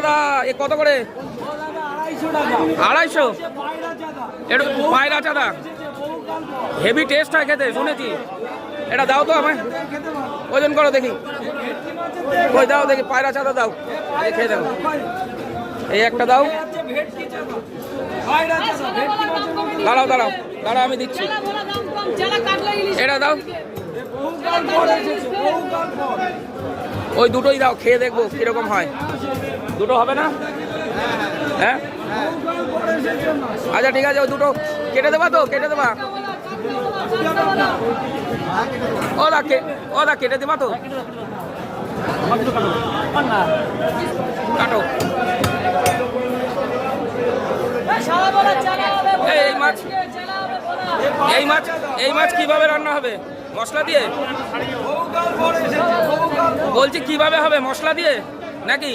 দাদা, এ কত করে? 250। এটা পায়রা চাঁদা, হেভি টেস্ট হয় খেতে শুনেছি। এটা দাও তো আমায়, ওজন করো দেখি। ওই দাও দেখি, পায়রা চাঁদা দাও, খেয়ে দাও। এই একটা দাও। দাঁড়াও দাঁড়াও দাঁড়াও, আমি দিচ্ছি। এটা দাও, ওই দুটোই দাও, খেয়ে দেখবো কিরকম হয়। দুটো হবে না? হ্যাঁ আচ্ছা ঠিক আছে, ওই দুটো কেটে দেবা তো? কেটে দেবা? ও দা কেটে দেবা তো? কাটো। এই মাছ কিভাবে রান্না হবে? মশলা দিয়ে বলছি, কিভাবে হবে? মশলা দিয়ে নাকি?